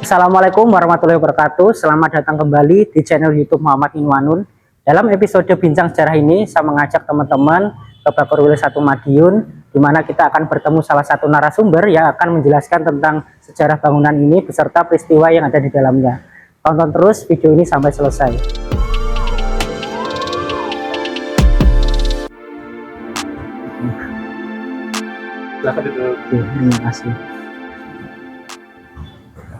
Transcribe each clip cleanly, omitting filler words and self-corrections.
Assalamualaikum warahmatullahi wabarakatuh. Selamat datang kembali di channel YouTube Muhammad Inwanun. Dalam episode Bincang Sejarah ini, saya mengajak teman-teman ke Bakorwil 1 Madiun, di mana kita akan bertemu salah satu narasumber yang akan menjelaskan tentang sejarah bangunan ini beserta peristiwa yang ada di dalamnya. Tonton terus video ini sampai selesai. Terima kasih.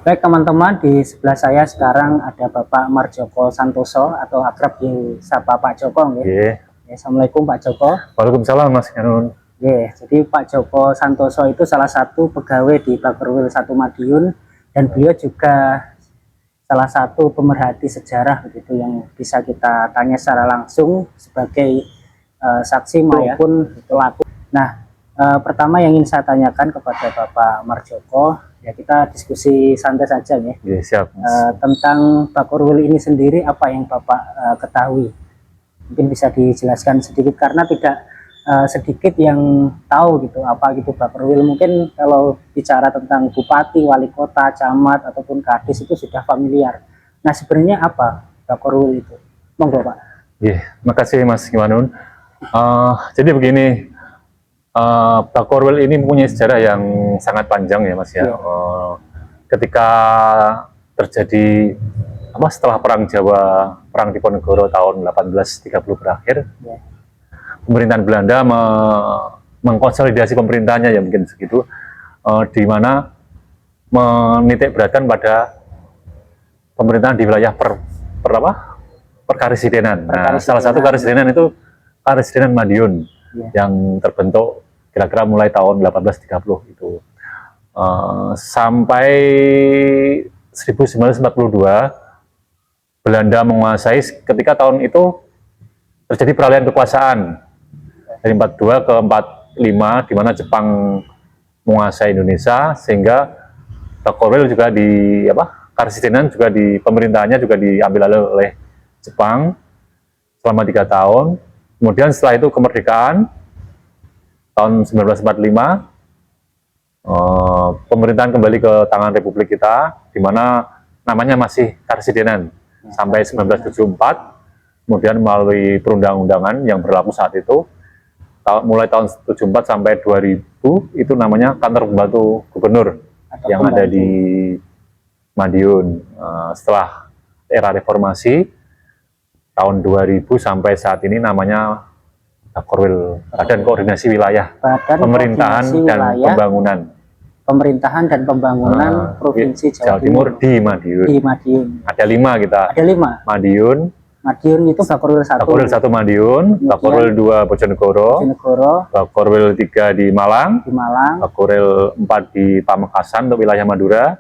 Baik teman-teman, di sebelah saya sekarang ada Bapak Marjoko Santoso atau akrab disapa Pak Joko. Yeah. Assalamualaikum Pak Joko. Waalaikumsalam Mas Kanun. Jadi Pak Joko Santoso itu salah satu pegawai di Bakorwil 1 Madiun, dan beliau juga salah satu pemerhati sejarah begitu yang bisa kita tanya secara langsung sebagai saksi maupun pelaku. Nah, pertama yang ingin saya tanyakan kepada Bapak Marjoko, ya kita diskusi santai saja ya. Siap. Tentang Bakorwil ini sendiri, apa yang Bapak ketahui? Mungkin bisa dijelaskan sedikit karena tidak sedikit yang tahu gitu apa gitu Bakorwil. Mungkin kalau bicara tentang bupati, wali kota, camat ataupun kadis itu sudah familiar. Nah, sebenarnya apa Bakorwil itu? Monggo Pak. Makasih Mas Iwanun. Jadi begini, Bakorwil ini mempunyai sejarah yang sangat panjang ya Mas ya. Ketika terjadi setelah Perang Jawa, Perang Diponegoro tahun 1830 berakhir, pemerintahan Belanda mengkonsolidasi pemerintahnya ya mungkin segitu, di mana menitik beratkan pada pemerintahan di wilayah perkaresidenan. Nah, salah satu karesidenan itu Karesidenan Madiun yang terbentuk kira-kira mulai tahun 1830 itu sampai 1942 Belanda menguasai. Ketika tahun itu terjadi peralihan kekuasaan dari 42 ke 45, di mana Jepang menguasai Indonesia, sehingga Bakorwil juga Karesidenan juga di pemerintahannya juga diambil alih oleh Jepang selama 3 tahun. Kemudian setelah itu kemerdekaan tahun 1945, pemerintahan kembali ke tangan Republik kita, di mana namanya masih Karesidenan sampai 1974. Kemudian melalui perundang-undangan yang berlaku saat itu, mulai tahun 74 sampai 2000, itu namanya Kantor Pembantu Gubernur yang ada di Madiun. Setelah era reformasi tahun 2000 sampai saat ini namanya Bakorwil, Badan Koordinasi Wilayah Pemerintahan dan Pembangunan. Pemerintahan dan Pembangunan Provinsi Jawa Timur di Madiun. Di Madiun. Ada 5 kita. Ada 5. Madiun itu Bakorwil 1. Bakorwil 1 Madiun, Bakorwil 2 Bojonegoro, Bakorwil 3 di Malang, Bakorwil 4 di Pamekasan untuk wilayah Madura,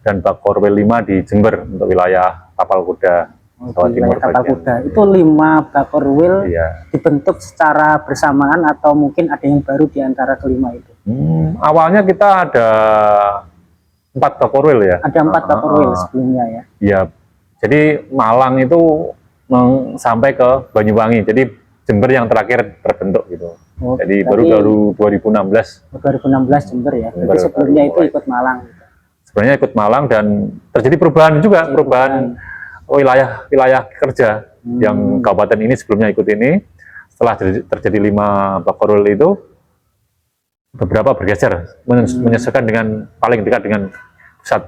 dan Bakorwil 5 di Jember untuk wilayah Tapal Kuda. Jawa Timur Tapal Kuda. Itu 5 Bakorwil dibentuk secara bersamaan atau mungkin ada yang baru di antara kelima itu? Awalnya kita ada 4 Bakorwil ya. Ada 4 Bakorwil sebelumnya ya. Iya. Jadi Malang itu sampai ke Banyuwangi. Jadi Jember yang terakhir terbentuk gitu. Jadi baru 2016. 2016 Jember ya. Jadi sebelumnya itu ikut Malang. Sebenarnya ikut Malang, dan terjadi perubahan juga, perubahan wilayah kerja yang kabupaten ini sebelumnya ikut ini. Setelah terjadi 5 Bakorwil itu, beberapa bergeser menyesuaikan dengan paling dekat dengan pusat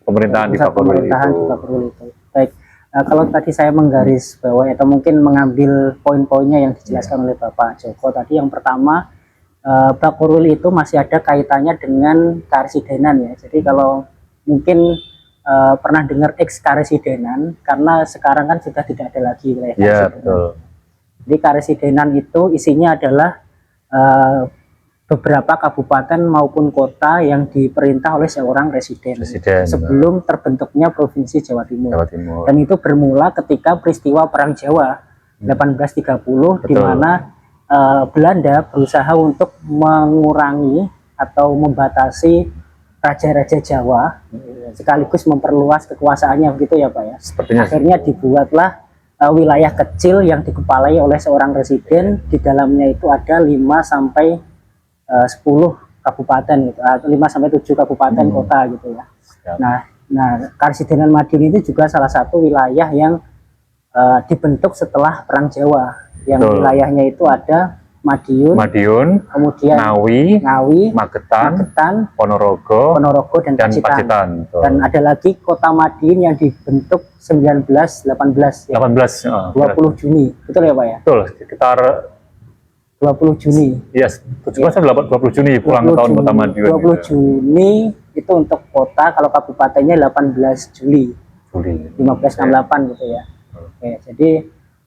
pemerintahan di Bakorwil itu. Baik. Kalau tadi saya menggaris bawah atau mungkin mengambil poin-poinnya yang dijelaskan oleh Bapak Joko tadi, yang pertama Bakorwil itu masih ada kaitannya dengan Karesidenan ya. Jadi kalau mungkin pernah dengar ex Karesidenan, karena sekarang kan sudah tidak ada lagi wilayah Karesidenan. Betul. Jadi Karesidenan itu isinya adalah beberapa kabupaten maupun kota yang diperintah oleh seorang residen sebelum terbentuknya Provinsi Jawa Timur. Dan itu bermula ketika peristiwa Perang Jawa 1830, di mana Belanda berusaha untuk mengurangi atau membatasi raja-raja Jawa, sekaligus memperluas kekuasaannya begitu ya Pak ya. Akhirnya dibuatlah wilayah kecil yang dikepalai oleh seorang residen. Di dalamnya itu ada 5 sampai 10 kabupaten gitu, 5 sampai 7 kabupaten kota gitu ya. Nah, Nah, Karesidenan Madiun itu juga salah satu wilayah yang dibentuk setelah Perang Jawa. Yang Betul. wilayahnya itu ada Madiun, kemudian Ngawi, Magetan, Ponorogo, dan Pacitan. Dan ada lagi Kota Madiun yang dibentuk 1918 ya. 20 Juni. Betul ya Pak ya? Betul, sekitar 20 Juni. Yes, 20 Juni pulang ke tahun Kota Madiun. 20 Juni itu untuk kota, kalau kabupatennya 18 Juli. 1568 gitu ya. Oke, jadi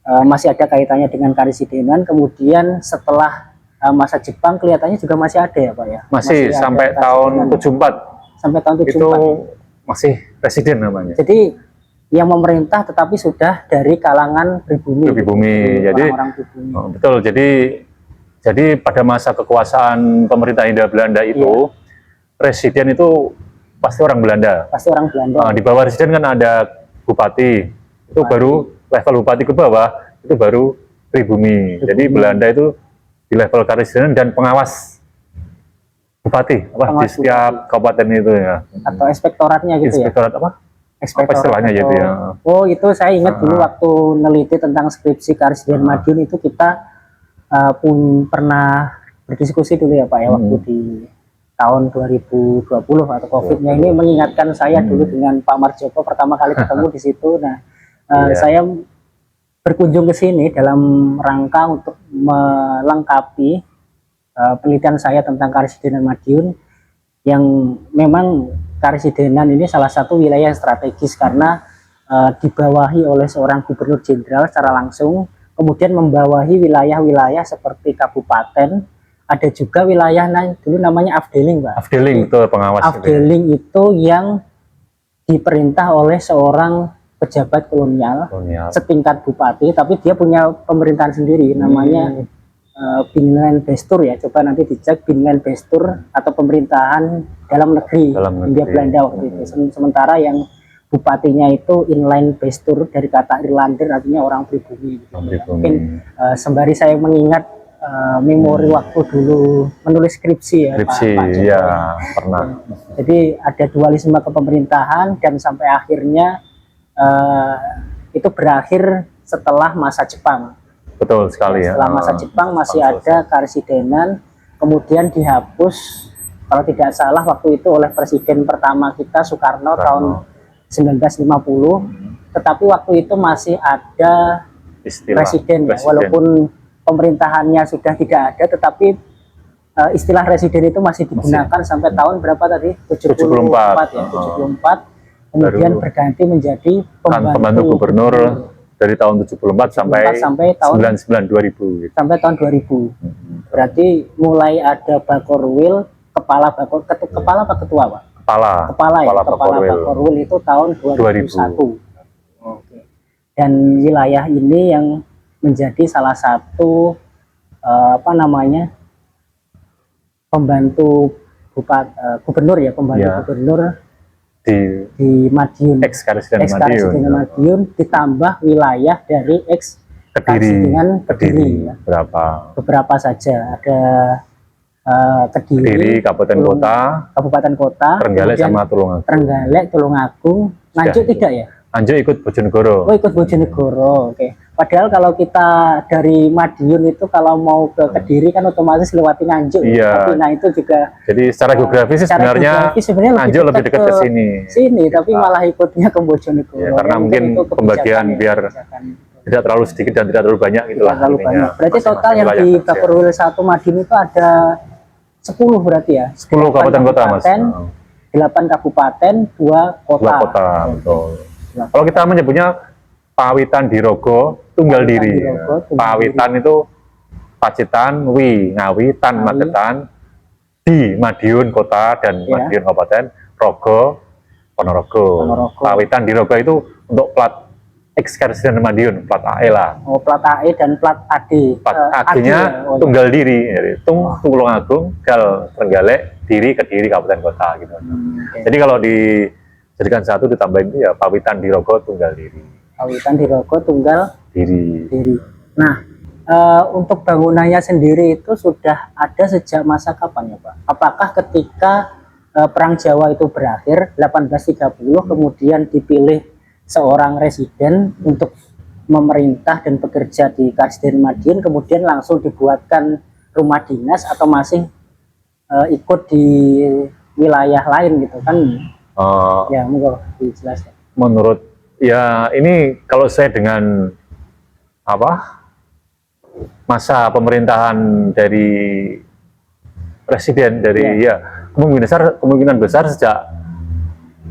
masih ada kaitannya dengan Karesidenan. Kemudian setelah masa Jepang kelihatannya juga masih ada ya Pak ya? Masih sampai tahun 74. Sampai tahun 74. Itu masih residen namanya. Jadi yang memerintah tetapi sudah dari kalangan pribumi. Jadi betul. Jadi pada masa kekuasaan pemerintah Hindia Belanda itu, residen itu pasti orang Belanda. Pasti orang Belanda. Di bawah residen kan ada bupati. Itu baru level bupati ke bawah, itu baru pribumi. Jadi Belanda itu di level Karesidenan dan pengawas bupati di setiap kabupaten itu ya. Atau inspektoratnya gitu. Inspektorat ya? apa? Apa istilahnya gitu ya. Oh, itu saya ingat dulu waktu neliti tentang skripsi Karesidenan Madiun itu kita pun pernah berdiskusi dulu ya Pak ya, waktu di tahun 2020 atau COVID-nya ini mengingatkan saya dulu dengan Pak Marjoko pertama kali ketemu di situ. Nah, saya berkunjung ke sini dalam rangka untuk melengkapi penelitian saya tentang Karesidenan Madiun, yang memang Karesidenan ini salah satu wilayah strategis karena dibawahi oleh seorang gubernur jenderal secara langsung, kemudian membawahi wilayah-wilayah seperti kabupaten, ada juga wilayah dulu namanya Afdeling, Pak. Afdeling itu pengawas. Afdeling itu yang diperintah oleh seorang pejabat kolonial setingkat bupati, tapi dia punya pemerintahan sendiri namanya Binland Bestur ya. Coba nanti dicek Binland Bestur atau pemerintahan dalam negeri Hindia Belanda waktu itu. Sementara yang bupatinya itu Inland Bestur dari kata Irlander artinya orang pribumi. Mungkin sembari saya mengingat memori waktu dulu menulis skripsi ya Pak Iya, pernah. Jadi ada dualisme kepemerintahan dan sampai akhirnya itu berakhir setelah masa Jepang. Betul sekali ya. Setelah masa Jepang masih ada Karesidenan, kemudian dihapus kalau tidak salah waktu itu oleh presiden pertama kita Soekarno tahun 1950. Tetapi waktu itu masih ada presiden ya, walaupun pemerintahannya sudah tidak ada, tetapi istilah residen itu masih digunakan sampai tahun berapa tadi? 74 ya, 74. Kemudian berganti menjadi pembantu gubernur dari tahun 74 sampai tahun 2000. Sampai tahun 2000. Berarti mulai ada Bakorwil, kepala apa ketua Pak? Kepala Bakorwil itu tahun 2001. Oke. Dan wilayah ini yang menjadi salah satu pembantu gubernur ya, gubernur di Madiun, Karesidenan Madiun, ditambah wilayah dari Karesidenan Kediri ya. Beberapa saja, ada Kediri, Kabupaten Kota, Trenggalek sama Tulungagung, Nganjuk tidak ya? Nganjuk ikut Bojonegoro. Oh, ikut Bojonegoro. Oke. Padahal kalau kita dari Madiun itu kalau mau ke Kediri kan otomatis lewati Nganjuk. Iya. Tapi nah itu juga. Jadi secara geografis sebenarnya Nganjuk lebih dekat ke sini. Tapi malah ikutnya ke Bojonegoro. Ya, karena mungkin pembagian biar tidak terlalu sedikit dan tidak terlalu banyak itulah. Terlalu banyak. Berarti total yang di Bakorwil 1 Madiun itu ada 10 berarti ya? 10 kabupaten kota, Mas. 8 kabupaten, 2 kota. 2 kota, betul. Kalau kita menyebutnya Pawitan Dirogo Tunggal Diri. Pawitan itu Pacitan, Ngawi, Magetan, di Madiun kota dan Madiun kabupaten, Rogo, Ponorogo. Pawitan Dirogo itu untuk plat Karesidenan Madiun, plat AE lah. Oh, plat AE dan plat AD. Plat AD-nya Tunggal Diri, Tulungagung, Gal, Trenggalek, Diri, Kediri, kabupaten kota gitu. Jadi kalau dijadikan satu ditambahin itu ya Pawitan Dirogo Tunggal Diri. Pawitan Dirogo Tunggal Diri. Nah, untuk bangunannya sendiri itu sudah ada sejak masa kapan ya Pak? Apakah ketika Perang Jawa itu berakhir 1830, kemudian dipilih seorang residen untuk memerintah dan bekerja di Karsiden Madiun, kemudian langsung dibuatkan rumah dinas atau masih ikut di wilayah lain gitu kan? Ya, monggo dijelaskan. Menurut ya ini kalau saya dengan apa masa pemerintahan dari presiden dari ya kemungkinan besar sejak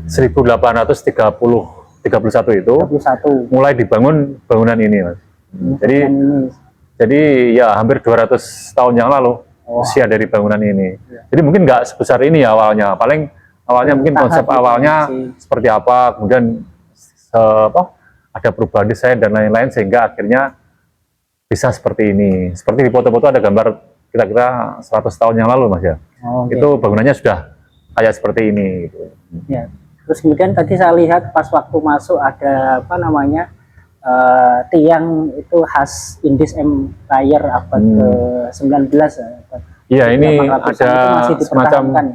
1831 itu 31. mulai dibangun bangunan ini, Mas. Jadi ya hampir 200 tahun yang lalu usia dari bangunan ini. Jadi mungkin nggak sebesar ini ya awalnya. Paling awalnya mungkin konsep awalnya seperti apa, kemudian ada perubahan desain dan lain-lain sehingga akhirnya bisa seperti ini. Seperti di foto-foto ada gambar kira-kira 100 tahun yang lalu, Mas ya. Itu bangunannya sudah kayak seperti ini gitu. Ya. Terus kemudian tadi saya lihat pas waktu masuk ada apa namanya tiang itu khas Indies Empire abad ke-19 ya. Iya, ini ada semacam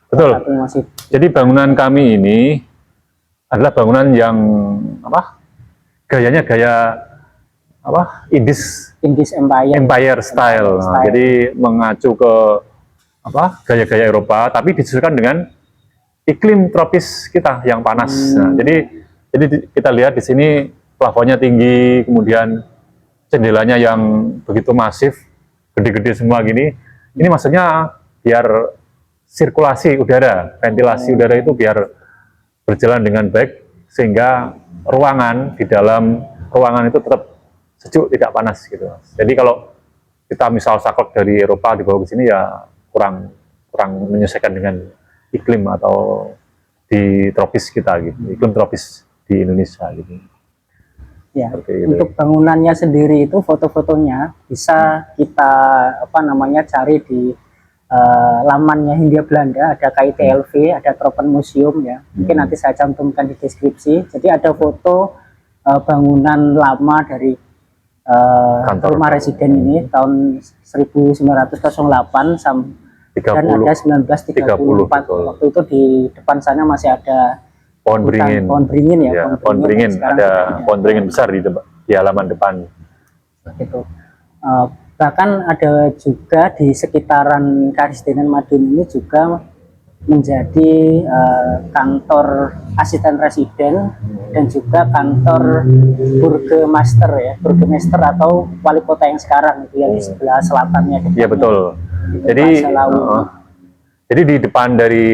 betul. Jadi bangunan kami ini adalah bangunan yang gayanya gaya Indies Empire style. Nah, jadi mengacu ke gaya-gaya Eropa, tapi disesuaikan dengan iklim tropis kita yang panas. Nah, jadi kita lihat di sini plafonnya tinggi, kemudian jendelanya yang begitu masif, gede-gede semua gini. Ini maksudnya biar sirkulasi udara, ventilasi udara itu biar berjalan dengan baik sehingga ruangan di dalam ruangan itu tetap sejuk, tidak panas gitu. Jadi kalau kita misal saklek dari Eropa dibawa ke sini ya kurang menyesuaikan dengan iklim atau di tropis kita gitu, iklim tropis di Indonesia gitu. Ya, untuk bangunannya sendiri itu foto-fotonya bisa kita cari di lamannya Hindia Belanda, ada KITLV, ada Tropenmuseum ya. Mungkin nanti saya cantumkan di deskripsi. Jadi ada foto bangunan lama dari rumah residen ini tahun 1908 sampai dan ada 1934. Waktu itu di depan sana masih ada pohon beringin. Pohon beringin ya. Pohon beringin ada pohon beringin besar di halaman depan. Gitu. Bahkan ada juga di sekitaran Karsidenan Madiun ini juga menjadi kantor asisten residen dan juga kantor burgemaster atau wali kota yang sekarang itu yang di sebelah selatannya. Iya betul. Jadi di depan dari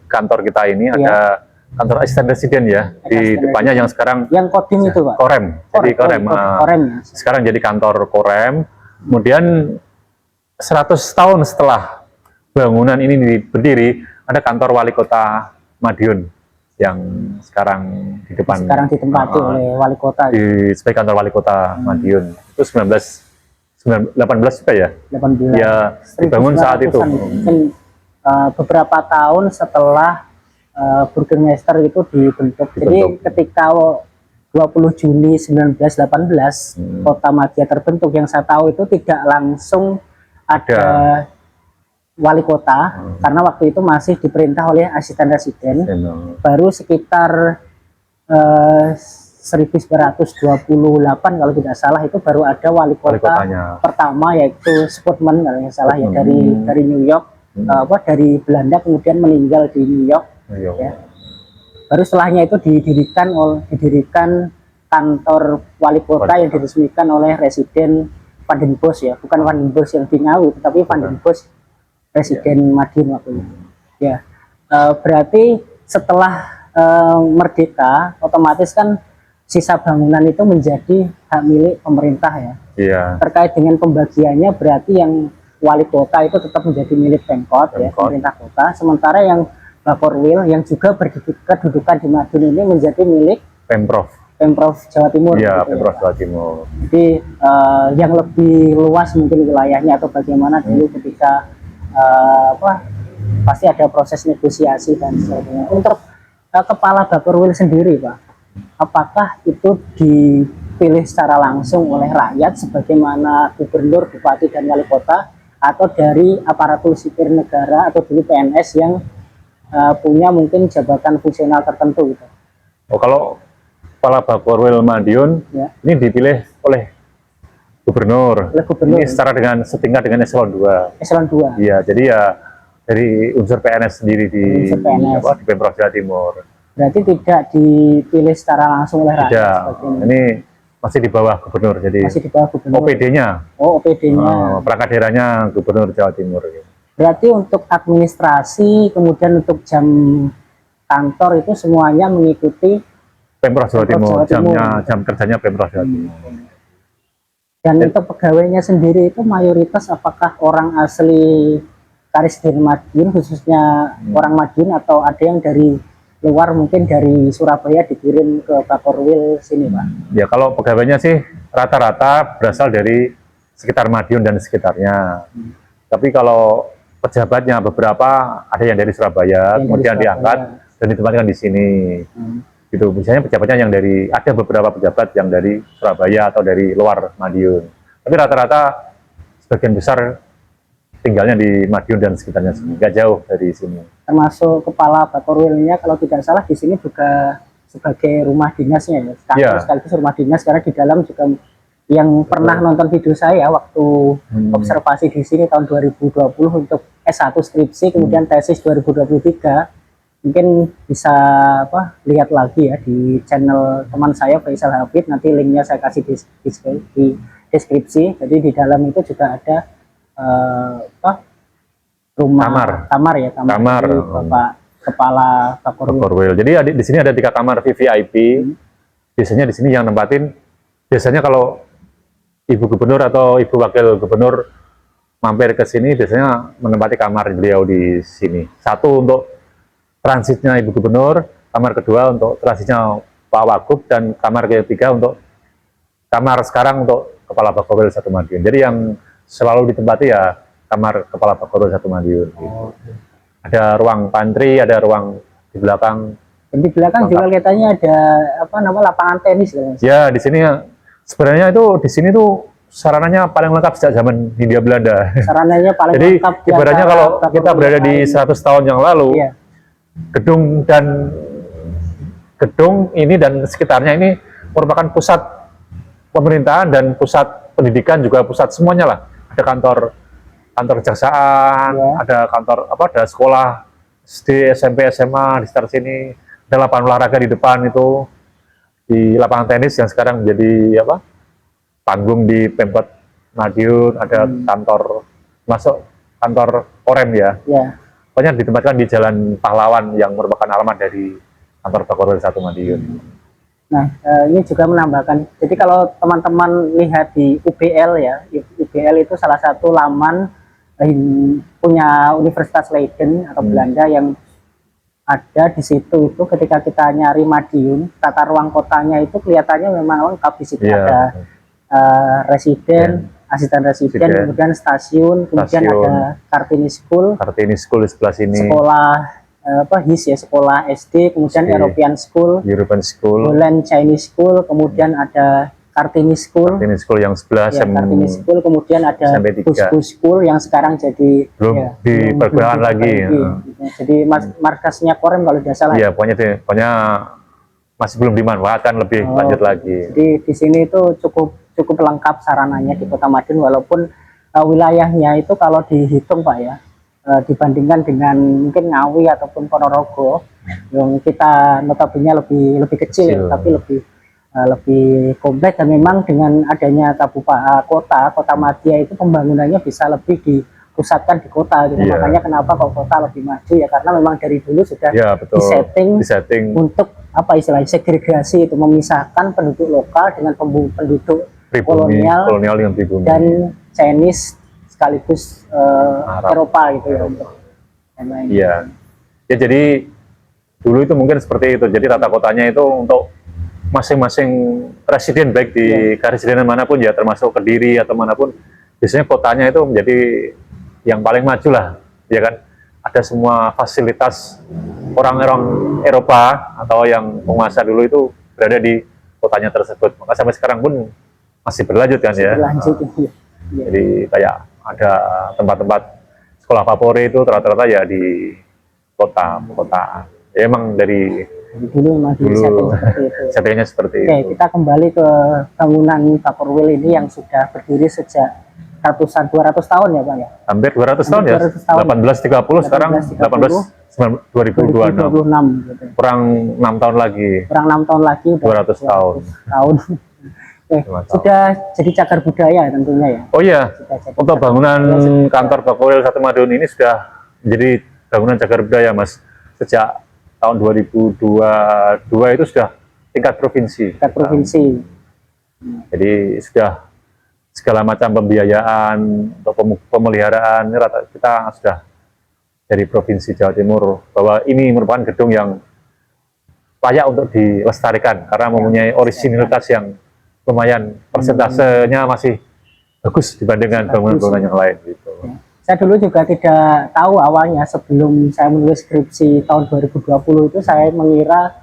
kantor kita ini ada kantor asisten residen ya. Di depannya yang sekarang yang Kodim itu, Pak. Korem. Jadi Korem. Sekarang jadi kantor Korem. Kemudian 100 tahun setelah bangunan ini berdiri, ada kantor wali kota Madiun yang sekarang di depan. Sekarang ditempati oleh wali kota. Sebagai kantor wali kota Madiun. Itu 18 juga ya? 18. Ya, dibangun saat itu. Dan, beberapa tahun setelah Burgermeister itu dibentuk. Jadi ketika 20 Juni 1918 Kota Madia terbentuk, yang saya tahu itu tidak langsung ada wali kota karena waktu itu masih diperintah oleh asisten residen. Baru sekitar 1928 kalau tidak salah itu baru ada wali kota pertama, yaitu Spotman kalau tidak salah ya, dari New York, dari Belanda, kemudian meninggal di New York. Ya. Baru setelahnya itu didirikan kantor wali kota yang diresmikan oleh residen Van den Bosch ya, bukan Van den Bosch yang di Ngawi, tapi Van den Bosch residen Madiun waktu itu. Ya, berarti setelah merdeka otomatis kan sisa bangunan itu menjadi hak milik pemerintah ya. Iya. Terkait dengan pembagiannya berarti yang wali kota itu tetap menjadi milik Pemkot ya, pemerintah kota. Sementara yang Bakorwil yang juga berkedudukan di Madiun ini menjadi milik Pemprov Jawa Timur. Iya, gitu, Pemprov Jawa Timur. Jadi yang lebih luas mungkin wilayahnya atau bagaimana dulu ketika pasti ada proses negosiasi dan sebagainya. Untuk kepala Bakorwil sendiri, Pak, apakah itu dipilih secara langsung oleh rakyat sebagaimana gubernur, bupati, dan wali kota, atau dari aparatur sipil negara atau dulu PNS yang punya mungkin jabatan fungsional tertentu gitu. Oh, kalau Kepala Bakorwil Madiun Ya. ini dipilih oleh gubernur. Ini setara dengan setingkat dengan eselon 2. Eselon 2. Iya, jadi ya dari unsur PNS sendiri di di Pemprov Jawa Timur. Berarti tidak dipilih secara langsung oleh rakyat. Tidak. Ini masih di bawah gubernur, jadi masih di bawah gubernur. OPD-nya. Oh, OPD-nya. Perangkat daerahnya Gubernur Jawa Timur. Berarti untuk administrasi, kemudian untuk jam kantor itu semuanya mengikuti Pemprov Jawa Timur. Jam kerjanya Pemprov Jawa Timur. Dan untuk pegawainya sendiri itu mayoritas apakah orang asli Karisdin Madiun, khususnya orang Madiun, atau ada yang dari luar, mungkin dari Surabaya dikirim ke Bakorwil sini, Pak? Ya, kalau pegawainya sih rata-rata berasal dari sekitar Madiun dan sekitarnya. Tapi kalau pejabatnya beberapa ada yang dari Surabaya, kemudian diangkat dan ditempatkan di sini. Gitu. Misalnya pejabatnya yang dari, ada beberapa pejabat yang dari Surabaya atau dari luar Madiun. Tapi rata-rata sebagian besar tinggalnya di Madiun dan sekitarnya, nggak jauh dari sini. Termasuk kepala Bakorwilnya kalau tidak salah di sini juga sebagai rumah dinasnya ya, sekaligus rumah dinas, karena di dalam juga yang pernah nonton video saya waktu observasi di sini tahun 2020 untuk S1 skripsi, kemudian tesis 2023, mungkin bisa lihat lagi ya di channel teman saya Faisal Hafid, nanti linknya saya kasih di deskripsi. Jadi di dalam itu juga ada rumah kamar Bapak Kepala Bakorwil. Jadi di sini ada 3 kamar VVIP. Biasanya di sini yang nempatin, biasanya kalau Ibu Gubernur atau Ibu Wakil Gubernur mampir ke sini, biasanya menempati kamar beliau di sini. Satu untuk transitnya Ibu Gubernur, kamar kedua untuk transitnya Pak Wagub, dan kamar ketiga untuk kamar sekarang untuk Kepala Bakorwil 1 Madiun. Jadi yang selalu ditempati ya kamar Kepala Bakorwil 1 Madiun. Gitu. Ada ruang pantry, ada ruang di belakang. Dan di belakang juga kelihatannya ada lapangan tenis. Ya, di sini sebenarnya itu di sini tuh sarananya paling lengkap sejak zaman Hindia Belanda. Sarananya paling jadi, lengkap. Jadi ibaratnya kalau kita berada di 100 tahun yang lalu, gedung ini dan sekitarnya ini merupakan pusat pemerintahan dan pusat pendidikan, juga pusat semuanya lah. Ada kantor kejaksaan, ada kantor ada sekolah SD, SMP, SMA di sekitar sini, ada lapangan olahraga di depan itu, di lapangan tenis yang sekarang menjadi panggung di Pemkot Madiun, ada kantor, masuk kantor Korem ya. Pokoknya ditempatkan di Jalan Pahlawan yang merupakan alamat dari kantor Bakorwil 1 Madiun. Nah, ini juga menambahkan, jadi kalau teman-teman lihat di UBL ya, UBL itu salah satu laman punya Universitas Leiden atau Belanda yang ada di situ. Itu ketika kita nyari Madiun, tata ruang kotanya itu kelihatannya memang lengkap. Di situ ada residen, asisten residen, kemudian stasiun, kemudian ada Kartini School di sebelah sini, sekolah sekolah SD, kemudian European School, Holland Chinese School, kemudian ada Kartini School yang sebelah, Kartini School, kemudian ada Busku School yang sekarang jadi belum dipergunakan lagi. Jadi markasnya Korem kalau tidak salah. Iya, pokoknya masih belum dimanfaatkan lebih lanjut lagi. Jadi di sini itu cukup lengkap sarananya di Kota Madiun, walaupun wilayahnya itu kalau dihitung Pak ya, dibandingkan dengan mungkin Ngawi ataupun Ponorogo yang kita notabene lebih kecil, tapi lebih kompleks. Dan memang dengan adanya kota Madya itu pembangunannya bisa lebih dipusatkan di kota gitu. Makanya kenapa kok kota lebih maju ya, karena memang dari dulu sudah disetting untuk istilahnya segregasi, itu memisahkan penduduk lokal dengan penduduk kolonial yang pribumi dan Chinese sekaligus Eropa gitu ya. Iya. Ya, jadi dulu itu mungkin seperti itu. Jadi tata kotanya itu untuk masing-masing residen, baik di karesidenan manapun ya, termasuk Kediri atau manapun, biasanya kotanya itu menjadi yang paling maju lah, ya kan? Ada semua fasilitas orang-orang Eropa atau yang penguasa dulu itu berada di kotanya tersebut. Maka sampai sekarang pun masih berlanjut kan ya. Jadi kayak ada tempat-tempat sekolah favorit itu rata-rata ya di kota. Ya, emang dari dulu memang di setting seperti itu. Settingnya seperti Oke, itu. kita kembali ke bangunan Bakorwil ini yang sudah berdiri sejak 200 tahun ya Pak ya? Hampir 200 tahun ya, 1830 sekarang 2026 gitu. Kurang 6 tahun lagi. Kurang 6 tahun lagi udah 200 tahun. Sudah jadi cagar budaya tentunya ya. Oh iya, untuk bangunan kantor Bakorwil 1 Madiun ini sudah menjadi bangunan cagar budaya Mas. Sejak tahun 2022 itu sudah tingkat provinsi. Tingkat provinsi. Jadi sudah segala macam pembiayaan untuk pemeliharaan kita sudah dari Provinsi Jawa Timur, bahwa ini merupakan gedung yang layak untuk dilestarikan karena mempunyai originalitas yang lumayan, persentasenya masih bagus dibandingkan bangunan-bangunan yang lain gitu. Saya dulu juga tidak tahu awalnya, sebelum saya menulis skripsi tahun 2020 itu saya mengira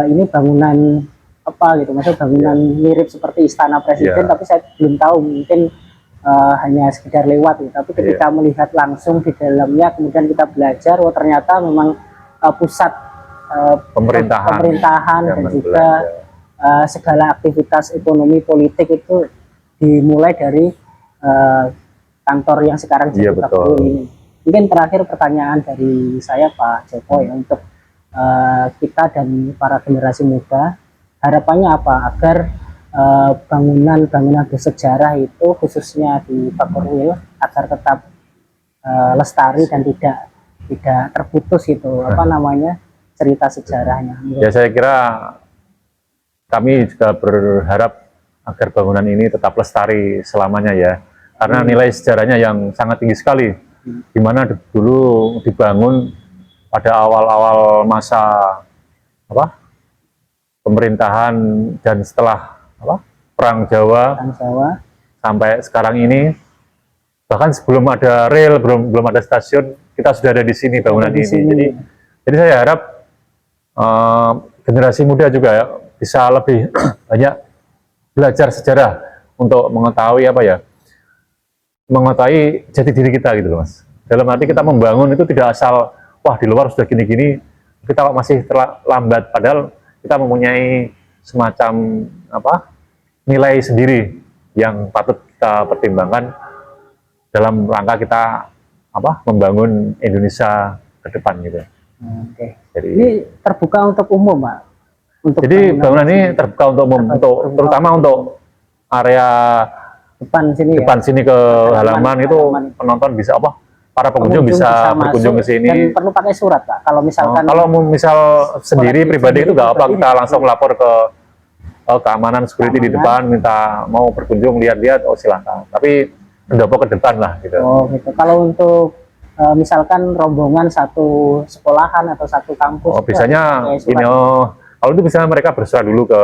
ini bangunan apa gitu, maksudnya bangunan mirip seperti istana presiden, tapi saya belum tahu, mungkin hanya sekedar lewat gitu. Tapi ketika melihat langsung di dalamnya, kemudian kita belajar, oh ternyata memang pusat pemerintahan dan juga segala aktivitas ekonomi politik itu dimulai dari kantor yang sekarang jadi Bakorwil ini. Mungkin terakhir pertanyaan dari saya Pak Joko ya, untuk kita dan para generasi muda, harapannya apa agar bangunan-bangunan bersejarah itu khususnya di Bakorwil agar tetap lestari dan tidak terputus itu apa namanya cerita sejarahnya. Ya, saya kira kami juga berharap agar bangunan ini tetap lestari selamanya ya, karena nilai sejarahnya yang sangat tinggi sekali, di mana dulu dibangun pada awal-awal masa pemerintahan dan setelah Perang Jawa sampai sekarang ini, bahkan sebelum ada rel, belum ada stasiun, kita sudah ada di sini bangunan ini. Jadi saya harap generasi muda juga bisa lebih banyak belajar sejarah untuk mengetahui mengetahui jati diri kita gitu loh Mas. Dalam arti kita membangun itu tidak asal wah di luar sudah gini-gini, kita masih terlambat, padahal kita mempunyai semacam nilai sendiri yang patut kita pertimbangkan dalam rangka kita membangun Indonesia ke depan gitu. Jadi ini terbuka untuk umum Pak. Jadi bangunan ini terbuka untuk umum, terutama untuk area depan sini ke halaman itu penonton bisa para pengunjung bisa berkunjung ke sini. Dan perlu pakai surat Pak. Kalau misalkan kalau misal sendiri pribadi itu nggak apa, kita langsung lapor ke keamanan security di depan, minta mau berkunjung lihat-lihat, silahkan. Tapi pendopo ke depan lah gitu. Oh gitu. Kalau untuk misalkan rombongan satu sekolahan atau satu kampus, biasanya ini kalau itu bisa mereka bersurat dulu ke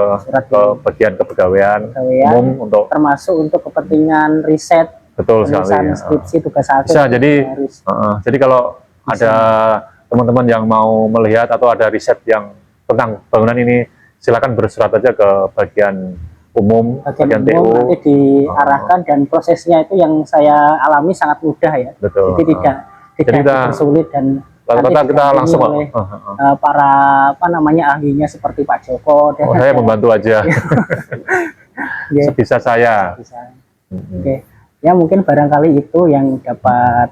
bagian kepegawaian umum untuk termasuk untuk kepentingan riset. Betul sekali. Skripsi, tugas akhir. Bisa, jadi kalau ada teman-teman yang mau melihat atau ada riset yang tentang bangunan ini, silakan bersurat aja ke bagian umum, bagian TU. Nanti diarahkan dan prosesnya itu yang saya alami sangat mudah ya. Betul. Jadi tidak sulit dan kita langsung oleh para ahlinya seperti Pak Joko. Saya membantu aja. Sebisa saya. Oke. Ya mungkin barangkali itu yang dapat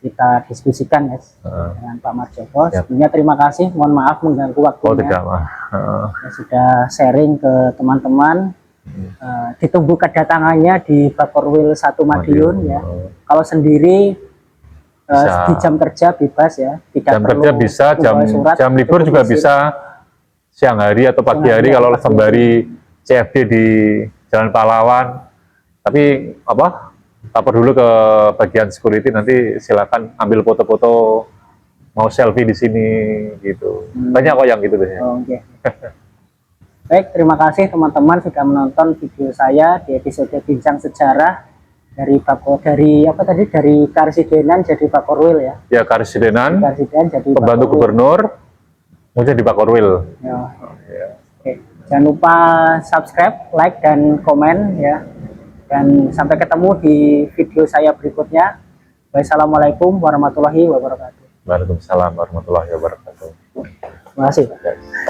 kita diskusikan dengan Pak Marjoko. Sebelumnya terima kasih, mohon maaf mengganggu waktunya. Sudah sharing ke teman-teman. Ditunggu kedatangannya di Bakorwil 1 Madiun ya. Kalau sendiri di jam kerja bebas ya, tidak jam kerja bisa, jam libur juga bisa, siang hari atau pagi hari kalau sembari CFD di Jalan Pahlawan. Tapi lapor dulu ke bagian security, nanti silakan ambil foto-foto, mau selfie di sini gitu. Banyak kok yang gitu biasanya. Baik, terima kasih teman-teman sudah menonton video saya di episode Bincang Sejarah dari Karesidenan jadi Bakorwil ya. Ya, Karesidenan jadi pembantu gubernur, kemudian di Bakorwil. Oke. Jangan lupa subscribe, like, dan komen ya. Dan sampai ketemu di video saya berikutnya. Wassalamualaikum warahmatullahi wabarakatuh. Waalaikumsalam warahmatullahi wabarakatuh. Terima kasih Pak.